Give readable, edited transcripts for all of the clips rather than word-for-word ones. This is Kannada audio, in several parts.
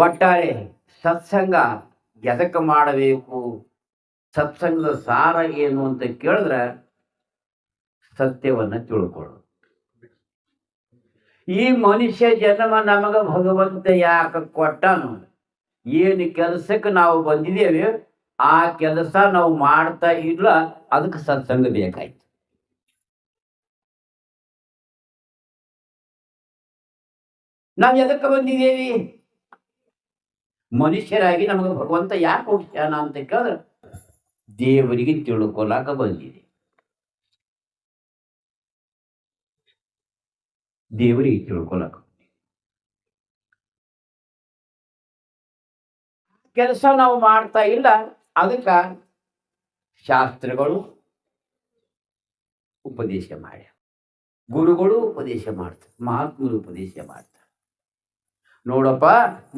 ಒಟ್ಟಾರೆ ಸತ್ಸಂಗ ಎದಕ್ಕೆ ಮಾಡಬೇಕು, ಸತ್ಸಂಗದ ಸಾರ ಏನು ಅಂತ ಕೇಳಿದ್ರೆ ಸತ್ಯವನ್ನ ತಿಳ್ಕೊಳ್ಳೋದು. ಈ ಮನುಷ್ಯ ಜನ್ಮ ನಮಗ ಭಗವಂತ ಯಾಕೆ ಕೊಟ್ಟನು, ಏನು ಕೆಲಸಕ್ಕೆ ನಾವು ಬಂದಿದ್ದೇವೆ ಆ ಕೆಲಸ ನಾವು ಮಾಡ್ತಾ ಇಲ್ಲ, ಅದಕ್ಕೆ ಸತ್ಸಂಗ ಬೇಕಾಯ್ತು. ನಾವು ಎದಕ್ಕೆ ಬಂದಿದ್ದೇವೆ, ಮನುಷ್ಯರಾಗಿ ನಮಗೆ ಭಗವಂತ ಯಾಕೆ ಹುಟ್ಟ್ಯಾನ ಅಂತ ಕೇಳಿದ್ರೆ ದೇವರಿಗೆ ತಿಳ್ಕೊಳಕ ಬಂದಿದೆ. ದೇವರಿಗೆ ತಿಳ್ಕೊಳಕ ಕೆಲಸ ನಾವು ಮಾಡ್ತಾ ಇಲ್ಲ, ಅದಕ್ಕೆ ಶಾಸ್ತ್ರಗಳು ಉಪದೇಶ ಮಾಡಿ, ಗುರುಗಳು ಉಪದೇಶ ಮಾಡ್ತಾರೆ, ಮಹಾತ್ಮರು ಉಪದೇಶ ಮಾಡ್ತಾರೆ. ನೋಡಪ್ಪ,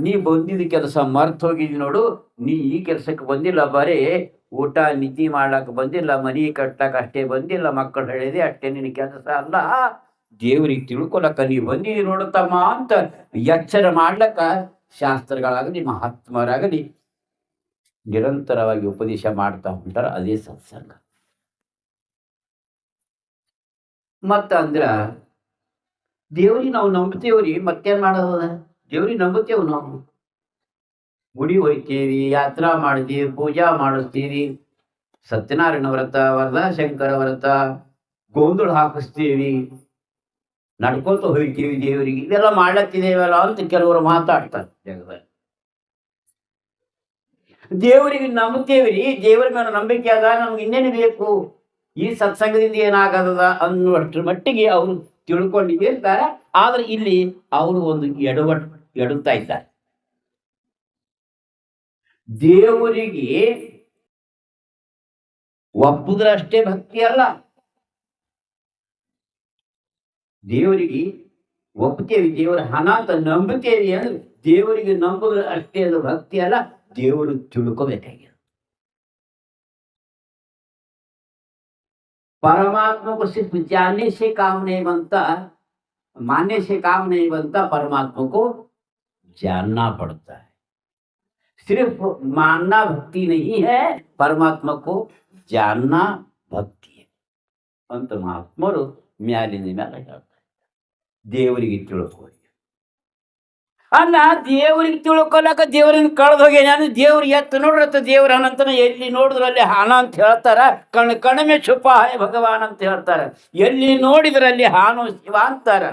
ನೀ ಬಂದಿದ್ದ ಕೆಲಸ ಮರ್ತು ಹೋಗಿದ್ದಿ ನೋಡು, ನೀ ಈ ಕೆಲಸಕ್ಕೆ ಬಂದಿಲ್ಲ, ಬರೀ ಊಟ ನಿದ್ದೆ ಮಾಡ್ಲಕ್ಕ ಬಂದಿಲ್ಲ, ಮನೆ ಕಟ್ಲಕ್ಕ ಅಷ್ಟೇ ಬಂದಿಲ್ಲ, ಮಕ್ಕಳು ಹೇಳಿದೆ ಅಷ್ಟೇ ನಿನ್ನ ಕೆಲಸ ಅಲ್ಲ, ದೇವರಿಗೆ ತಿಳ್ಕೊಳಕ್ಕ ನೀ ಬಂದಿದ್ದಿ ನೋಡುತ್ತಮ್ಮ ಅಂತ ಎಚ್ಚರ ಮಾಡ್ಲಕ್ಕ ಶಾಸ್ತ್ರಗಳಾಗಲಿ ಮಹಾತ್ಮರಾಗಲಿ ನಿರಂತರವಾಗಿ ಉಪದೇಶ ಮಾಡ್ತಾ ಹೊಂಟಾರ. ಅದೇ ಸತ್ಸಂಗ. ಮತ್ತ ಅಂದ್ರ ದೇವ್ರಿಗೆ ನಾವು ನಂಬ್ತೇವ್ರಿ, ಮತ್ತೇನ್ ಮಾಡೋದ, ದೇವ್ರಿಗೆ ನಂಬುತ್ತೇವ್ ನಾವು. ಗುಡಿ ಹೋಯ್ತೀವಿ, ಯಾತ್ರಾ ಮಾಡ್ತೀವಿ, ಪೂಜಾ ಮಾಡಿಸ್ತೀವಿ, ಸತ್ಯನಾರಾಯಣ ವ್ರತ, ವರದಾಶಂಕರ ವ್ರತ, ಗೋಂದುಳು ಹಾಕಿಸ್ತೀವಿ, ನಡ್ಕೊತ ಹೋಯ್ತೀವಿ ದೇವರಿಗೆ. ಇದೆಲ್ಲ ಮಾಡ್ಲತ್ತಿದೇವಲ್ಲ ಅಂತ ಕೆಲವರು ಮಾತಾಡ್ತಾರೆ ಜಗದಲ್ಲಿ. ದೇವರಿಗೆ ನಂಬುತ್ತೇವ್ರಿ, ದೇವರ ಮೇಲೆ ನಂಬಿಕೆ ಆದ, ನಮ್ಗೆ ಇನ್ನೇನು ಬೇಕು, ಈ ಸತ್ಸಂಗದಿಂದ ಏನಾಗದ ಅನ್ನುವಷ್ಟರ ಮಟ್ಟಿಗೆ ಅವರು ತಿಳ್ಕೊಂಡಿರ್ತಾರೆ. ಆದ್ರೆ ಇಲ್ಲಿ ಅವರು ಒಂದು ಎಡುತ್ತಾ ಇದ್ದಾರೆ. ದೇವರಿಗೆ ಒಪ್ಪುದ್ರಷ್ಟೇ ಭಕ್ತಿ ಅಲ್ಲ, ದೇವರಿಗೆ ಒಪ್ಪುತ್ತೇವೆ, ದೇವರ ಹಣ ಅಂತ ನಂಬುತ್ತೇವೆ ಅಂದ್ರೆ ದೇವರಿಗೆ ನಂಬುದು ಅಷ್ಟೇ ಅದು ಭಕ್ತಿ ಅಲ್ಲ, ದೇವರು ತಿಳ್ಕೋಬೇಕಾಗಿದೆ. परमात्मा को सिर्फ जानने से काम नहीं बनता, मानने से काम नहीं बनता, परमात्मा को जानना पड़ता है. सिर्फ मानना भक्ति नहीं है, परमात्मा को जानना भक्ति है ಅಂತ ಮಹಾತ್ಮರು ಮ್ಯಾಲಿನ ಮೇಲೆ ಹೇಳ್ತಾರೆ. ದೇವರಿಗೆ ತಿಳ್ಕೊಳ್ಳಿ ಅಲ್ಲ, ದೇವರಿಗೆ ತಿಳ್ಕೊಳಕ ದೇವರಿಂದ ಕಳೆದು ಹೋಗಿ, ನಾನು ದೇವ್ರಿಗೆ ಎತ್ತು ನೋಡ್ರತ್ತ ದೇವ್ರ ಅನಂತನ ಎಲ್ಲಿ ನೋಡಿದ್ರಲ್ಲಿ ಹಾನ ಅಂತ ಹೇಳ್ತಾರ, ಕಣಮೆ ಚುಪ ಹಾಯ ಭಗವಾನ್ ಅಂತ ಹೇಳ್ತಾರೆ, ಎಲ್ಲಿ ನೋಡಿದ್ರಲ್ಲಿ ಹಾನು ಶಿವ ಅಂತಾರ.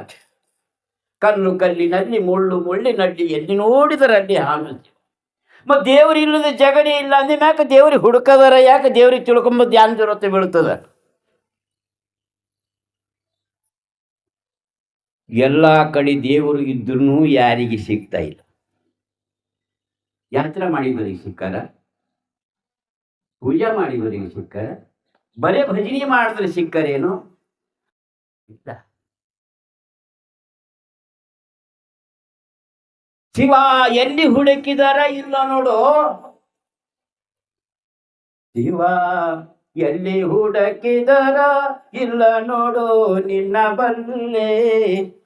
ಕಲ್ಲು ಕಲ್ಲಿನಲ್ಲಿ, ಮುಳ್ಳು ಮುಳ್ಳಿನಲ್ಲಿ, ಎಲ್ಲಿ ನೋಡಿದ್ರಲ್ಲಿ ಹಾನು ಶಿವ. ಮತ್ತು ದೇವ್ರು ಇಲ್ಲದ ಜಗನೇ ಇಲ್ಲ ಅಂದ ಮ್ಯಾಕ ದೇವ್ರಿಗೆ ಹುಡುಕದಾರ, ಯಾಕೆ ದೇವ್ರಿಗೆ ತಿಳ್ಕೊಂಬ ಧ್ಯಾನ ಜೊತೆ ಬೀಳ್ತದ. ಎಲ್ಲ ಕಡೆ ದೇವರು ಇದ್ರೂ ಯಾರಿಗೆ ಸಿಗ್ತಾ ಇಲ್ಲ. ಯಾತ್ರಾ ಮಾಡಿದವರಿಗೆ ಸಿಕ್ಕಾರ, ಪೂಜಾ ಮಾಡಿದವರಿಗೆ ಸಿಕ್ಕಾರ, ಬರೇ ಭಜನೆ ಮಾಡಿದ್ರೆ ಸಿಕ್ಕರೇನು ಇಲ್ಲ. ಶಿವ ಎಲ್ಲಿ ಹುಡುಕಿದಾರ ಇಲ್ಲ ನೋಡು, ಶಿವ ಎಲ್ಲಿ ಹುಡುಕಿದರ ಇಲ್ಲ ನೋಡು, ನಿನ್ನ ಬಲ್ಲೆ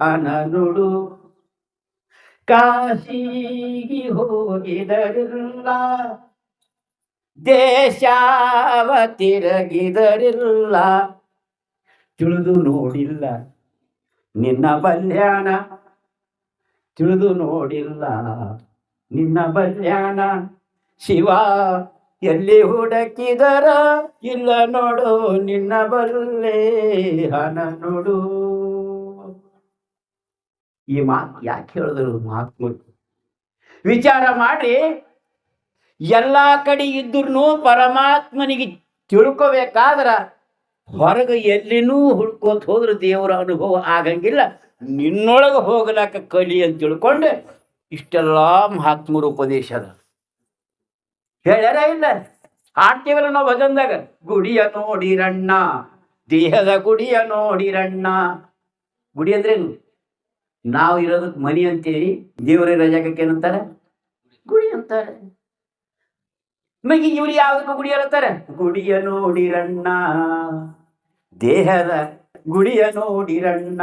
ಅನ ನುಡು. ಕಾಶಿಗೆ ಹೋಗಿದರಿಲ್ಲ, ದೇಶವ ತಿರುಗಿದರಿಲ್ಲ, ತಿಳಿದು ನೋಡಿಲ್ಲ ನಿನ್ನ ಬಲ್ಯಾಣ, ತಿಳಿದು ನೋಡಿಲ್ಲ ನಿನ್ನ ಬಲ್ಯಾಣ. ಶಿವ ಎಲ್ಲಿ ಹುಡುಕಿದರ ಇಲ್ಲ ನೋಡು, ನಿನ್ನ ಬಲ್ಲೆ ಹನ ನೋಡು. ಈ ಮಾತು ಯಾಕೆ ಹೇಳಿದ್ರು ಮಹಾತ್ಮರು? ವಿಚಾರ ಮಾಡಿ, ಎಲ್ಲ ಕಡೆ ಇದ್ರೂ ಪರಮಾತ್ಮನಿಗೆ ತಿಳ್ಕೋಬೇಕಾದ್ರ ಹೊರಗೆ ಎಲ್ಲಿನೂ ಹುಡ್ಕೋತ ಹೋದ್ರೆ ದೇವರ ಅನುಭವ ಆಗಂಗಿಲ್ಲ, ನಿನ್ನೊಳಗೆ ಹೋಗ್ಲಾಕ ಕಲಿ ಅಂತ ತಿಳ್ಕೊಂಡು ಇಷ್ಟೆಲ್ಲ ಮಹಾತ್ಮರ ಉಪದೇಶ ಅದ. ಹೇಳ್ಯಾರ ಇಲ್ಲ, ಹಾಡ್ತೀವಲ್ಲ ನಾವು ಭಜನ್ದಾಗ, ಗುಡಿಯ ನೋಡಿರಣ್ಣ, ದೇಹದ ಗುಡಿಯ ನೋಡಿರಣ್ಣ. ಗುಡಿ ಅಂದ್ರೇನು? ನಾವು ಇರೋದಕ್ಕೆ ಮನಿ ಅಂತೀವಿ, ದೇವರ ಜಾಗಕ್ಕೆ ಏನಂತಾರೆ? ಗುಡಿ ಅಂತಾರೆ. ಮಗಿ ಇವ್ರು ಯಾವ್ದಕ್ಕೂ ಗುಡಿ ಅಲ್ಲತ್ತಾರೆ? ಗುಡಿಯ ನೋಡಿರಣ್ಣ, ದೇಹದ ಗುಡಿಯ ನೋಡಿರಣ್ಣ.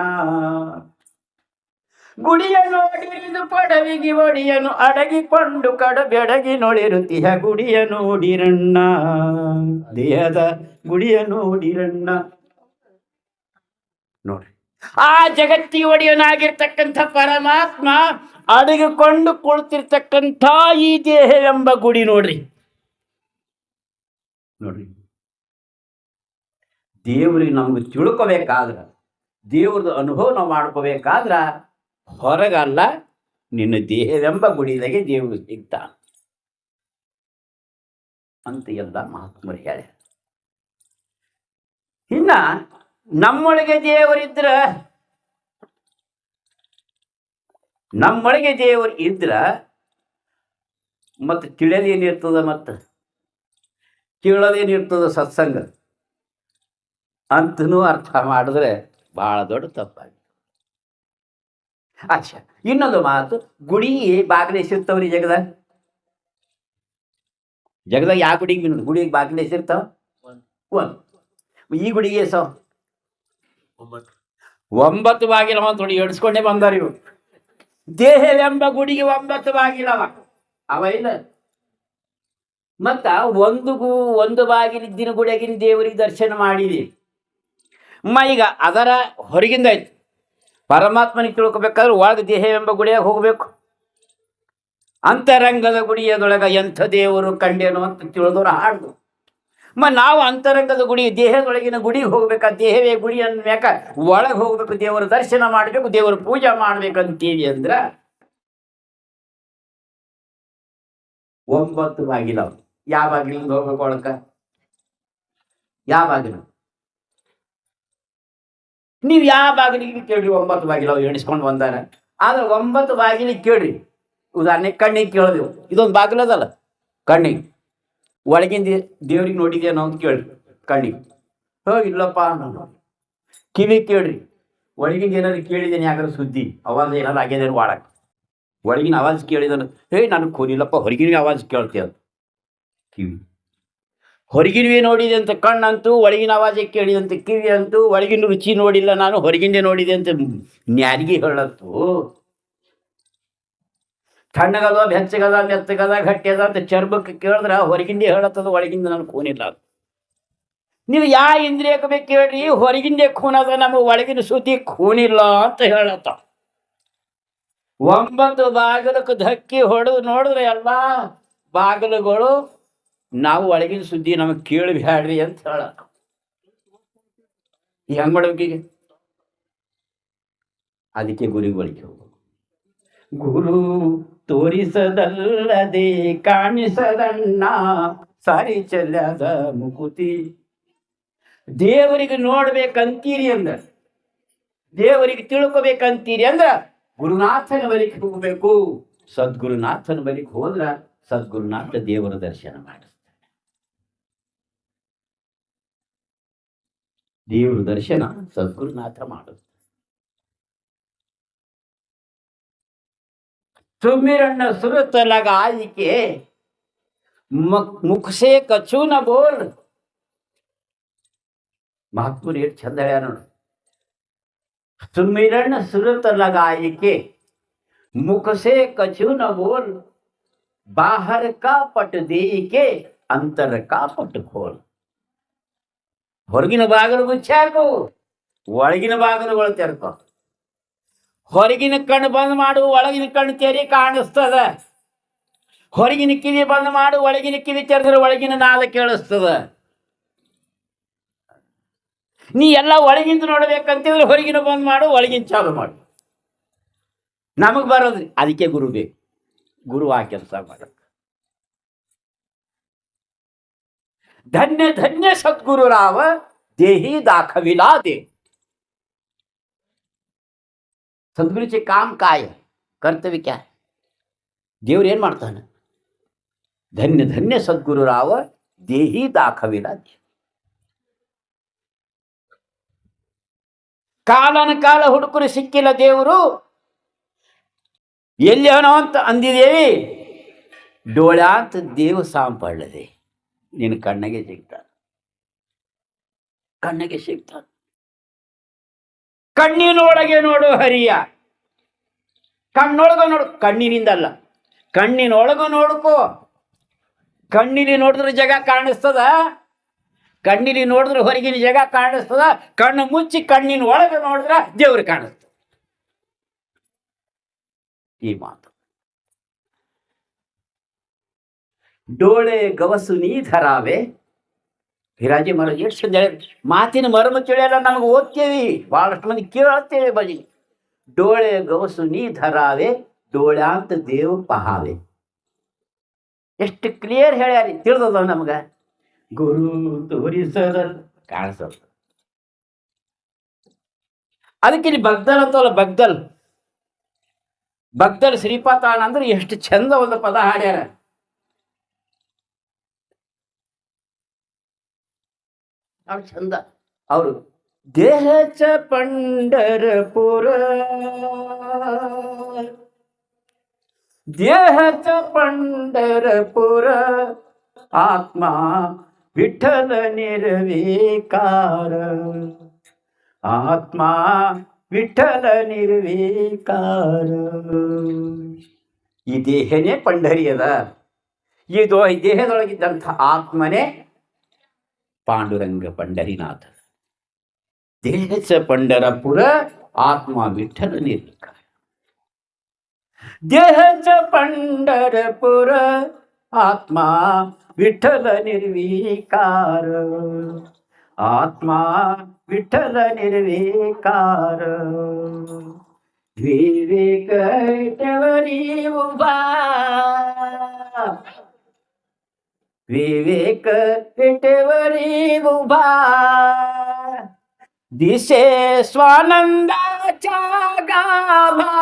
ಗುಡಿಯ ನೋಡಿರಿದು ಪಡವಿಗಿ ಒಡಿಯನು ಅಡಗಿಕೊಂಡು ಕಡ ಬೆಡಗಿ ನೋಡಿರುತ್ತೀಯ ಗುಡಿಯ ನೋಡಿರಣ್ಣ, ದೇಹದ ಗುಡಿಯ ನೋಡಿರಣ್ಣ. ನೋಡ್ರಿ, ಆ ಜಗತ್ತಿಗೆ ಒಡೆಯನಾಗಿರ್ತಕ್ಕಂಥ ಪರಮಾತ್ಮ ಅಡಗಿಕೊಂಡು ಕುಳಿತಿರ್ತಕ್ಕಂಥ ಈ ದೇಹವೆಂಬ ಗುಡಿ ನೋಡ್ರಿ. ನೋಡ್ರಿ, ದೇವರಿಗೆ ನಮ್ಗೆ ತಿಳ್ಕೋಬೇಕಾದ್ರ, ದೇವ್ರದ್ದು ಅನುಭವ ನಾವು ಮಾಡ್ಕೋಬೇಕಾದ್ರ ಹೊರಗಲ್ಲ, ನಿನ್ನ ದೇಹವೆಂಬ ಗುಡಿದಾಗೆ ದೇವರು ಸಿಗ್ತ ಅಂತ ಎಲ್ಲ ಮಹಾತ್ಮರು ಹೇಳ. ಇನ್ನ ನಮ್ಮೊಳಗೆ ದೇವರಿದ್ರ, ನಮ್ಮೊಳಗೆ ದೇವರು ಇದ್ರ ಮತ್ತೆ ತಿಳಿಯೋದೇನಿರ್ತದ, ಮತ್ತೆ ಕೇಳೋದೇನಿರ್ತದ ಸತ್ಸಂಗ ಅಂತನೂ ಅರ್ಥ ಮಾಡಿದ್ರೆ ಬಹಳ ದೊಡ್ಡ ತಪ್ಪಾಗಿ. ಅಚ್ಚಾ, ಇನ್ನೊಂದು ಮಾತು, ಗುಡಿ ಬಾಗಿಲೇಸಿರ್ತಾವ್ರಿ ಜಗದಾಗ. ಜಗದಾಗ ಯಾವ ಗುಡಿಗೆ ಗುಡಿಗೆ ಬಾಗಿಲೇಸಿರ್ತಾವ? ಒಂದು. ಈ ಗುಡಿಗೆ ಸಹ 9 ಬಾಗಿಲವ ನೋಡಿ ಎಡ್ಸ್ಕೊಂಡೇ ಬಂದಾರ ಇವು. ದೇಹವೆಂಬ ಗುಡಿಗೆ 9 ಬಾಗಿಲವ ಅವ ಇಲ್ಲ. ಮತ್ತ ಒಂದು ಬಾಗಿಲಿದ್ದಿನ ಗುಡಿಯಾಗಿನ ದೇವರಿಗೆ ದರ್ಶನ ಮಾಡಿದಿ. ಈಗ ಅದರ ಹೊರಗಿಂದ ಆಯ್ತು. ಪರಮಾತ್ಮನಿಗೆ ತಿಳ್ಕೊಬೇಕಾದ್ರೆ ಒಳಗೆ ದೇಹವೆಂಬ ಗುಡಿಯಾಗ ಹೋಗ್ಬೇಕು. ಅಂತರಂಗದ ಗುಡಿಯದೊಳಗ ಎಂಥ ದೇವರು ಕಂಡೇನು ಅಂತ ತಿಳಿದವ್ರು ಹಾಡ್ದು. ನಾವು ಅಂತರಂಗದ ಗುಡಿ, ದೇಹದೊಳಗಿನ ಗುಡಿಗೆ ಹೋಗ್ಬೇಕಾ, ದೇಹವೇ ಗುಡಿ ಅನ್ಬೇಕ, ಒಳಗೆ ಹೋಗ್ಬೇಕು, ದೇವರ ದರ್ಶನ ಮಾಡಬೇಕು, ದೇವರ ಪೂಜೆ ಮಾಡ್ಬೇಕಂತೀವಿ ಅಂದ್ರ 9 ಬಾಗಿಲ. ಯಾವ ಬಾಗಿಲಿಂದ ಹೋಗ್ಬೇಕು ಒಳಕ? ಯಾವ ಬಾಗಿಲು? ನೀವು ಯಾವ ಬಾಗಿಲಿಗೆ ಕೇಳ್ರಿ, 9 ಬಾಗಿಲ ಎಣಿಸ್ಕೊಂಡು ಬಂದಾರ. ಆದ್ರೆ 9 ಬಾಗಿಲಿಗೆ ಕೇಳ್ರಿ. ಉದಾಹರಣೆ ಕಣ್ಣಿಗೆ ಕೇಳಿದೆವು, ಇದೊಂದು ಬಾಗಿಲು ಅದಲ್ಲ ಕಣ್ಣಿಗೆ. ಒಳಗಿಂದ ದೇವ್ರಿಗೆ ನೋಡಿದೇನೋ ಅಂತ ಕೇಳ್ರಿ ಕಣ್ಣಿಗೆ. ಇಲ್ಲಪ್ಪ ನಾನು. ಕಿವಿ ಕೇಳ್ರಿ, ಒಳಗಿಂದ ಏನಾದ್ರು ಕೇಳಿದ್ದೇನೆ, ಯಾಕಂದ್ರೆ ಸುದ್ದಿ ಅವಾಜ್ ಏನಾದ್ರು ಆಗ್ಯದೇನು ಒಳಗೆ. ಒಳಗಿನ ಆವಾಜ್ ಕೇಳಿದನು, ನನಗೆ ಖೂನಿಲ್ಲಪ್ಪ, ಹೊರಗಿನ ಆವಾಜ್ ಕೇಳ್ತೀಯ ಅದು ಕಿವಿ. ಹೊರಗಿನವೇ ನೋಡಿದೆ ಅಂತ ಕಣ್ಣಂತೂ, ಒಳಗಿನ ಆವಾಜೆ ಕೇಳಿದಂತೆ ಕಿವಿ ಅಂತೂ, ಒಳಗಿನ ರುಚಿ ನೋಡಿಲ್ಲ ನಾನು, ಹೊರಗಿಂದೇ ನೋಡಿದೆ ಅಂತ ನ್ಯಾರಿಗೆ ಹೇಳತ್ತು. ತಣ್ಣಗದ, ಬೆಚ್ಚಗದ, ಮೆತ್ತಗದ, ಗಟ್ಟಿಯದ ಅಂತ ಚರ್ಮಕ್ಕೆ ಕೇಳಿದ್ರೆ ಹೊರಗಿಂದೇ ಹೇಳತ್ತದ, ಒಳಗಿಂದ ನನಗೆ ಖೂನಿಲ್ಲ. ನೀವು ಯಾವ ಇಂದ್ರಿಯಕ್ಕೆ ಬೇಕು ಕೇಳ್ರಿ, ಹೊರಗಿಂದೇ ಖೂನದ, ನಮಗೆ ಒಳಗಿನ ಸುದ್ದಿ ಖೂನಿಲ್ಲ ಅಂತ ಹೇಳತ್ತ. 9 ಬಾಗಿಲಕ್ಕೆ ಧಕ್ಕಿ ಹೊಡೆದು ನೋಡಿದ್ರೆ ಎಲ್ಲ ಬಾಗಿಲುಗಳು ನಾವು ಒಳಗಿನ ಸುದ್ದಿ ನಮಗೆ ಕೇಳಬ್ಯಾಡ್ರಿ ಅಂತ ಹೇಳ. ಹೆಂಗ್ ಮಾಡ್ಬೇಕೀಗ? ಅದಕ್ಕೆ ಗುರುಗಳಿಗೆ ಹೋಗ್ಬೇಕು. ಗುರು ತೋರಿಸದಲ್ಲದೆ ಕಾಣಿಸದಣ್ಣ, ಸಾರಿ ಚೆಲ್ಲದ ಮುಕುತಿ. ದೇವರಿಗೆ ನೋಡ್ಬೇಕಂತೀರಿ ಅಂದ್ರ, ದೇವರಿಗೆ ತಿಳ್ಕೊಬೇಕಂತೀರಿ ಅಂದ್ರ ಗುರುನಾಥನ ಬಳಿಗೆ ಹೋಗ್ಬೇಕು. ಸದ್ಗುರುನಾಥನ ಬಳಿಗೆ ಹೋದ್ರ ಸದ್ಗುರುನಾಥ ದೇವರ ದರ್ಶನ ಮಾಡಿಸ್ತಾನೆ. ದೇವರ ದರ್ಶನ ಸದ್ಗುರುನಾಥ ಮಾಡುತ್ತೆ. ಸುಮಿರಣ್ಣ ಸುರತ ಲಗಾಯಿಕೆ ಮುಖಸೆ ಕಚ್ಚು ನ ಬೋಲ್. ಮಹಾತ್ಮರು ಎಷ್ಟು ಚಂದ ಹೇಳ್ಯಾರ ನೋಡು. ಸುಮಿರಣ್ಣ ಸುರತ ಲಗಾಯಿಕೆ ಮುಖಸೆ ಕಚ್ಚು ನ ಬೋಲ್, ಬಾಹರ ಕಾ ಪಟ್ ದೇಯಿಕೆ ಅಂತರ ಕಾ ಪಟ್ ಖೋಲ್. ಹೊರಗಿನ ಬಾಗಿಲು ಮುಚ್ಚಾಕು, ಒಳಗಿನ ಬಾಗಿಲುಗಳು ತೆರ್ಕೊ. ಹೊರಗಿನ ಕಣ್ಣು ಬಂದ್ ಮಾಡು, ಒಳಗಿನ ಕಣ್ಣು ತೆರಿ ಕಾಣಿಸ್ತದ. ಹೊರಗಿನ ಕಿವಿ ಬಂದ್ ಮಾಡು, ಒಳಗಿನ ಕಿವಿ ತೆರೆದ್ರೆ ಒಳಗಿನ ನಾದ ಕೇಳಿಸ್ತದ. ನೀ ಎಲ್ಲ ಒಳಗಿಂದ ನೋಡ್ಬೇಕಂತಿದ್ರೆ ಹೊರಗಿನ ಬಂದ್ ಮಾಡು, ಒಳಗಿನ ಚಾಲು ಮಾಡು. ನಮಗ್ ಬರೋದ್ರಿ, ಅದಕ್ಕೆ ಗುರು ಬೇಕು. ಗುರು ಆ ಕೆಲಸ ಮಾಡಕ್. धन्य धन्य सद्गुरु राव देही दाखविला दे. सद्गुरूचे काम काय आहे, कर्तव्य काय? देवर ಏನ್ ಮಾಡ್ತಾನೆ? ಧನ್ಯ ಧನ್ಯ ಸದ್ಗುರು ರಾವ ದೇಹಿ ದಾಖವಿಲ ದೇ. ಕಾಲನ ಕಾಲ ಹುಡುಕರು ಸಿಕ್ಕಿಲ್ಲ ದೇವರು, ಎಲ್ಲಿ ಅವನೋ ಅಂತ ಅಂದಿದೇವಿ, ಡೋಳ್ಯಾಂತ ದೇವ ಸಾಂಪಳ್ಳದೆ. ನಿನ್ನ ಕಣ್ಣಿಗೆ ಸಿಗ್ತಾನೆ, ಕಣ್ಣಿಗೆ ಸಿಗ್ತಾನೆ. ಕಣ್ಣಿನೊಳಗೆ ನೋಡು ಹರಿಯ, ಕಣ್ಣೊಳಗ ನೋಡು, ಕಣ್ಣಿನಿಂದಲ್ಲ, ಕಣ್ಣಿನೊಳಗ ನೋಡ್ಕೋ. ಕಣ್ಣಿಲಿ ನೋಡಿದ್ರೆ ಜಗ ಕಾಣಿಸ್ತದ, ಕಣ್ಣಿಲಿ ನೋಡಿದ್ರೆ ಹೊರಗಿನ ಜಗ ಕಾಣಿಸ್ತದ. ಕಣ್ಣು ಮುಚ್ಚಿ ಕಣ್ಣಿನ ಒಳಗೆ ನೋಡಿದ್ರೆ ದೇವ್ರು ಕಾಣಿಸ್ತದ. ಈ ಮಾತು ಡೋಳೆ ಗವಸು ನೀ ಧರಾವೆ. ಹಿರಾಜಿ ಮಹಾರಾಜ್ ಎಷ್ಟು ಚಂದ ಹೇಳಿ, ಮಾತಿನ ಮರ್ಮ ತಿಳಿಯಲ್ಲ ನಮಗೆ, ಓದ್ತೇವಿ ಬಹಳಷ್ಟು ಮಂದಿ ಕೇಳತ್ತೇವೆ ಬಜಿ. ಡೋಳೆ ಗವಸು ನೀ ಧರಾವೆ, ಡೋಳ್ಯಾಂತ ದೇವ್ ಪಹಾವೆ. ಎಷ್ಟು ಕ್ಲಿಯರ್ ಹೇಳ್ಯಾರಿ, ತಿಳಿದದ ನಮ್ಗ. ಗುರು ತೋರಿಸದ ಕಾಣಿಸದ. ಅದಕ್ಕೆ ಇಲ್ಲಿ ಬಗ್ದಲ್ ಅಂತವಲ್ಲ, ಬಗ್ದಲ್ ಬಗ್ದಲ್ ಶ್ರೀಪಾತಾಣ ಅಂದ್ರೆ ಎಷ್ಟು ಚಂದ ಒಂದು ಪದ ಹಾಡ್ಯಾರ. ಅವ್ರು ಚಂದ. ಅವರು ದೇಹ ಚ ಪಂಡರಪುರ, ದೇಹ ಚ ಪಂಡರಪುರ, ಆತ್ಮ ವಿಠಲ ನಿರ್ವಿಕಾರ, ಆತ್ಮ ವಿಠಲ ನಿರ್ವಿಕಾರ. ಈ ದೇಹನೇ ಪಂಡರಿ ಅದ. ಇದು ಈ ದೇಹದೊಳಗಿದ್ದಂಥ ಆತ್ಮನೇ ಪಾಂಡುರಂಗ ಪಂಡರಿನಾಥ. ದೇಹ ಚ ಪಂಡರಪುರ, ಆತ್ಮ ವಿಠಲ ನಿರ್ವಿಕಾರ. ದೇಹ ಚ ಪಂಡರಪುರ, ಆತ್ಮ ವಿಠಲ ನಿರ್ವಿಕಾರ, ಆತ್ಮ ವಿಠಲ ನಿರ್ವಿಕಾರ. ವಿವೇಕ ಇಟ್ಟವರಿ ಉಭಾ, ವಿವೇಕ ಇಟ್ಟವರಿ ಉಭಾ, दिसे स्वानंदाचा गाभा,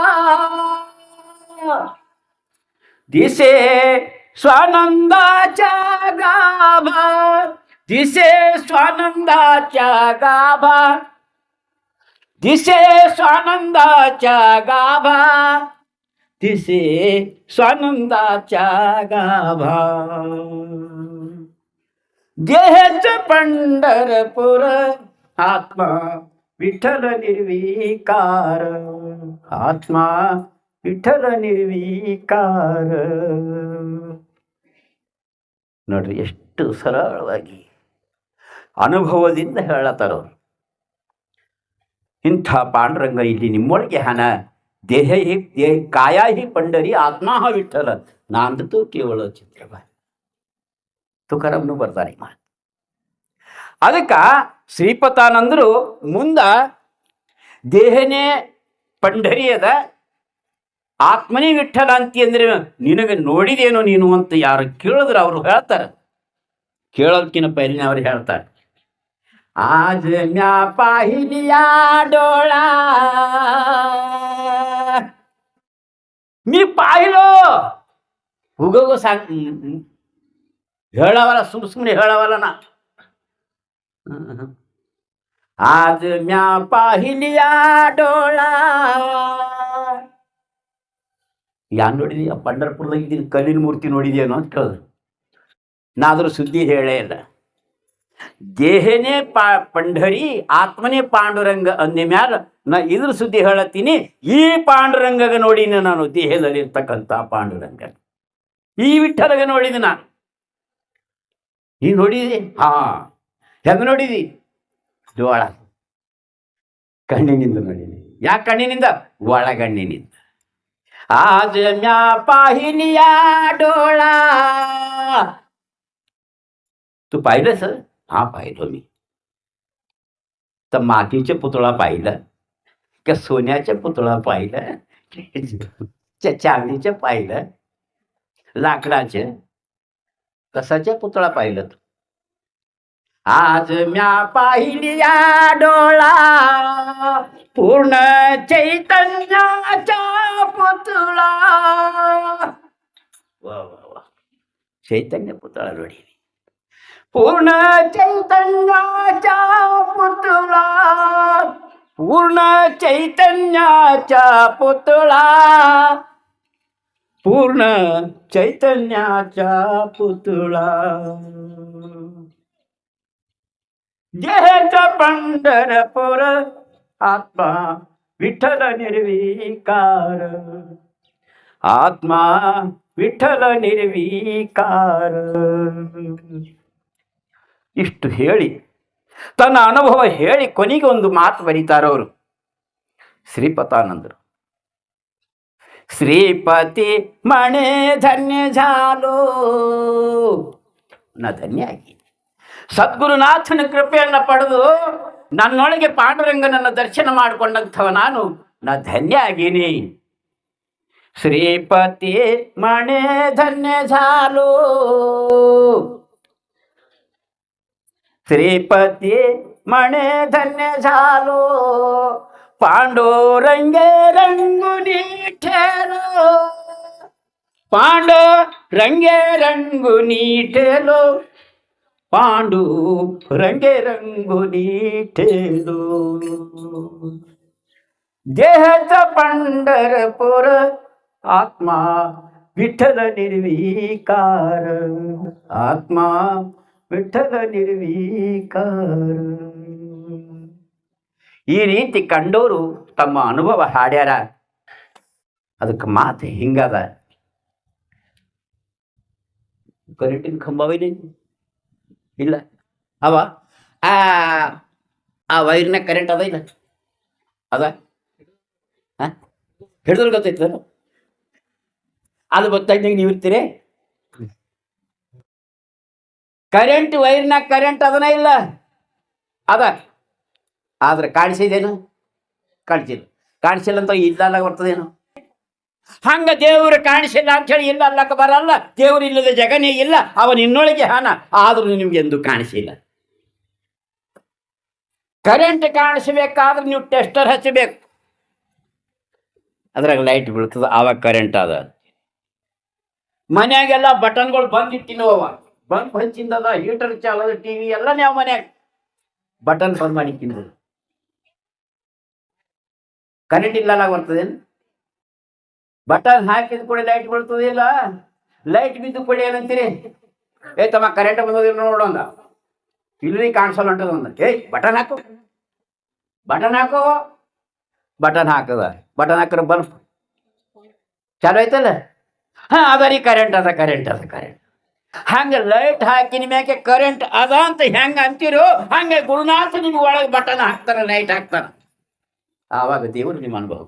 दिसे स्वानंदाचा गाभा, दिसे स्वानंदाचा गाभा, दिसे स्वानंदाचा गाभा, दिसे स्वानंदाचा गाभा. देहच पंढरपूर, ಆತ್ಮ ವಿಠಲ ನಿರ್ವಿಕಾರ, ಆತ್ಮ ವಿಠಲ ನಿರ್ವಿಕಾರ. ನೋಡ್ರಿ ಎಷ್ಟು ಸರಳವಾಗಿ ಅನುಭವದಿಂದ ಹೇಳತ್ತಾರವ್ರು. ಇಂಥ ಪಾಂಡುರಂಗ ಇಲ್ಲಿ ನಿಮ್ಮೊಳಗೆ ಹನ. ದೇಹ ಹಿ ಕಾಯ ಹಿ ಪಂಡರಿ, ಆತ್ಮ ವಿಠಲ, ನಾಂದತು ಕೇವಲ ಚಿತ್ರಬಾಯಿ. ತುಕಾರಾಮ್ನು ಬರ್ತಾರೆ ಮಾತು. ಅದಕ್ಕೆ ಶ್ರೀಪತಾನಂದರು ಮುಂದ ದೇಹನೇ ಪಂಡರಿ ಅದ, ಆತ್ಮನೇ ವಿಠಲ ಅಂತಿ ಅಂದ್ರೆ ನಿನಗೆ ನೋಡಿದೇನೋ ನೀನು ಅಂತ ಯಾರು ಕೇಳಿದ್ರೆ ಅವರು ಹೇಳ್ತಾರೆ. ಕೇಳೋದಕ್ಕಿಂತ ಪೈಲಿನ ಅವ್ರು ಹೇಳ್ತಾರೆ, आज म्या पाहिलिया डोळा, मी पाहिलो. उगो सांग ಹೇಳವಲ್ಲ, ಸುಮ್ಮನೆ ಹೇಳವಲ್ಲ ನಾ. आज म्या पाहिलिया डोळा. ಯಾನ್ ನೋಡಿದಿ? ಪಂಢರಪುರದಾಗ ಇದ್ದೀನಿ ಕಲ್ಲಿನ ಮೂರ್ತಿ ನೋಡಿದ್ಯೇನೋ ಅಂತ ಕೇಳಿದ್ರು. ನಾ ಅದ್ರ ಸುದ್ದಿ ಹೇಳೇ ಇಲ್ಲ. ದೇಹನೇ ಪಂಢರಿ, ಆತ್ಮನೇ ಪಾಂಡುರಂಗ ಅಂದ ಮ್ಯಾಲ ನಾ ಇದ್ರ ಸುದ್ದಿ ಹೇಳತ್ತೀನಿ. ಈ ಪಾಂಡುರಂಗಗ ನೋಡಿನ ನಾನು, ದೇಹದಲ್ಲಿ ಇರ್ತಕ್ಕಂಥ ಪಾಂಡುರಂಗ. ಈ ವಿಠಲಗ ನೋಡಿದ ನಾನು. ನೀ ನೋಡಿದಿ? ಹಾ. ಹೆಂಗ ನೋಡಿದಿ? ಜೋಳ ಕಣ್ಣಿನಿಂದ ನೋಡಿದಿ. ಯಾಕೆ ಕಣ್ಣಿನಿಂದ? ಒಳಗಣ್ಣಿನಿಂದ. आज म्या पाहिलिया डोळा. तू पाहिलं सर? हा, पाहिलं मी. तर मातीचे पुतळा पाहिलं का सोन्याचे पुतळा पाहिलं, चांदीचे पाहिलं, लाकडाचे, कसाचे पुतळा पाहिलं? आज म्या पाहिलिया डोळा, पूर्ण चैतन्याचा पुतळा. वा वा वा, चैतन्य पुतळा ನೋಡಿ. पूर्ण चैतन्याचा पुतळा, पूर्ण चैतन्याचा पुतळा, पूर्ण चैतन्याचा पुतळा. देहच पंढरपूर, आत्मा विठ्ठल निर्विकार. ಆತ್ಮ ವಿಠಲ ನಿರ್ವೀಕಾರ. ಇಷ್ಟು ಹೇಳಿ ತನ್ನ ಅನುಭವ ಹೇಳಿ ಕೊನೆಗೆ ಒಂದು ಮಾತು ಬರೀತಾರವರು ಶ್ರೀಪತಾನಂದರು. ಶ್ರೀಪತಿ ಮಣೆ ಧನ್ಯ ಜಾಲೋ, ನಾ ಧನ್ಯ ಆಗಿ ಸದ್ಗುರುನಾಥನ ಕೃಪೆಯನ್ನು ಪಡೆದು ನನ್ನೊಳಗೆ ಪಾಂಡುರಂಗನನ್ನು ದರ್ಶನ ಮಾಡಿಕೊಂಡಂಥವ ನಾ ಧನ್ಯ ಆಗೀನಿ. ಶ್ರೀಪತಿ ಮಣೆ ಧನ್ಯ ಜಾಲೋ, ಶ್ರೀಪತಿ ಮಣೆ ಧನ್ಯ ಜಾಲೋ, ಪಾಂಡುರಂಗೆ ರಂಗು ನೀಠೇಲೋ, ಪಾಂಡುರಂಗೆ ರಂಗು ನೀಠೇಲೋ, ಪಾಂಡು ರಂಗೆ ರಂಗು ನೀಠೇಲೋ. ದೇಹದ ಪಂಡರಪುರ ಆತ್ಮ ವಿಠಲ ನಿರ್ವೀಕಾರ, ಆತ್ಮ ವಿಠಲ ನಿರ್ವೀಕಾರ. ಈ ರೀತಿ ಕಂಡೋರು ತಮ್ಮ ಅನುಭವ ಹಾಡ್ಯಾರ. ಅದಕ್ಕೆ ಮಾತು ಹಿಂಗದ. ಕರೆಂಟಿನ ಕಂಬವೇನೇ ಇಲ್ಲ, ಅವ ಆ ವೈರ್ನ ಕರೆಂಟ್ ಅದ ಇಲ್ಲ ಅದ ಹಿಡಿದ್ರೆ ಗೊತ್ತೈತೆ. ಅದು ಗೊತ್ತಾಯ್ತು ನೀವು ಇರ್ತೀರಿ. ಕರೆಂಟ್ ವೈರ್ನಾಗ ಕರೆಂಟ್ ಅದನ್ನ ಇಲ್ಲ ಅದ, ಆದ್ರೆ ಕಾಣಿಸಿದೇನು? ಕಾಣಿಸಿಲ್ಲ ಅಂತ ಇಲ್ಲ ಅಲ್ಲ ಬರ್ತದೇನು? ಹಂಗ ದೇವರು ಕಾಣಿಸಿಲ್ಲ ಅಂತ ಹೇಳಿ ಇಲ್ಲ ಅಲ್ಲಕ್ಕ ಬರಲ್ಲ. ದೇವರು ಇಲ್ಲದ ಜಗನೇ ಇಲ್ಲ, ಅವನ ಇನ್ನೊಳಗೆ ಹಾನ, ಆದ್ರೂ ನಿಮ್ಗೆ ಎಂದು ಕಾಣಿಸಿಲ್ಲ. ಕರೆಂಟ್ ಕಾಣಿಸ್ಬೇಕಾದ್ರೆ ನೀವು ಟೆಸ್ಟರ್ ಹಚ್ಚಬೇಕು, ಅದ್ರಾಗ ಲೈಟ್ ಬೀಳ್ತದ, ಆವಾಗ ಕರೆಂಟ್ ಅದ. ಮನ್ಯಾಗೆಲ್ಲ ಬಟನ್ಗಳು ಬಂದಿಟ್ಟಿನವ, ಬಂದ್ ಹಚ್ಚಿಂದದ, ಹೀಟರ್ ಚಾಲದ, ಟಿವಿ ಎಲ್ಲ ನಾವು ಮನ್ಯಾಗ ಬಟನ್ ಬಂದ್ ಮಾಡಿ ತಿನ್ನೋದು. ಕರೆಂಟ್ ಇಲ್ಲ ಬರ್ತದೇನು? ಬಟನ್ ಹಾಕಿದ ಕೂಡ ಲೈಟ್ ಬೀಳ್ತದಿಲ್ಲ. ಲೈಟ್ ಬಿದ್ದು ಕೂಡ ಏನಂತೀರಿ? ತಮ್ಮ ಕರೆಂಟ್ ಬಂದದಿಲ್ಲ ನೋಡೋಂದ, ಇಲ್ಲಿ ಕಾಣಿಸಲ್ಲ ಹೊಂಟದ ಒಂದ. ಬಟನ್ ಹಾಕು, ಬಟನ್ ಹಾಕೋ, ಬಟನ್ ಹಾಕದ, ಬಟನ್ ಹಾಕಿದ್ರೆ ಬಲ್ಪ್ ಚಾಲು ಆಯ್ತಲ್ಲ. ಅದರಿ ಕರೆಂಟ್ ಅದ, ಕರೆಂಟ್ ಅದ, ಕರೆಂಟ್. ಹಂಗೆ ಲೈಟ್ ಹಾಕಿನ ಮ್ಯಾಕೆ ಕರೆಂಟ್ ಅದ ಅಂತ ಹೆಂಗ ಅಂತೀರೋ ಹಂಗೆ ಗುರುನಾಥ ನಿಮ್ಗೆ ಒಳಗೆ ಬಟನ್ ಹಾಕ್ತಾರ, ಲೈಟ್ ಹಾಕ್ತಾರ. ಆವಾಗ ದೇವರು ನಿಮ್ಮ ಅನುಭವ